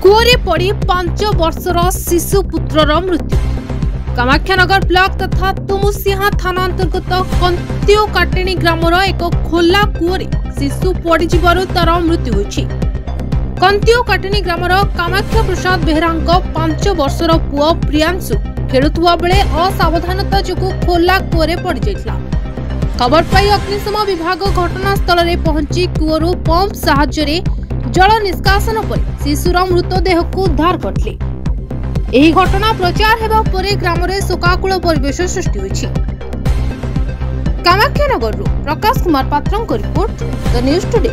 कूरे पड़ी 5 वर्षर शिशु पुत्रर मृत्यु। कामाख्यानगर ब्लॉक तथा तुमुसिहा थाना अंतर्गत कंतिओ काटेणी ग्रामर एक खोला कूरे शिशु पड़ तार मृत्यु होइछि। कंतिओ काटेणी ग्रामर कामाख्या प्रसाद बेहरा 5 वर्षर पुओ प्रियांशु खेलुवा बेले असावधानता जोगु खोला कूरे पड़ जाइथिला। खबर पाई अग्निशम विभाग घटनास्थल में पहुंची कूअरु पंप साहाय्य जल निष्कासन पर शिशुर मृतदेह को उद्धार करथिले। एही घटना प्रचार हेबा परे ग्राम रे शोकाकुल परिवेश सृष्टि होइछि। कामाख्यानगर प्रकाश कुमार पात्रଙ୍କ रिपोर्ट द न्यूज टुडे।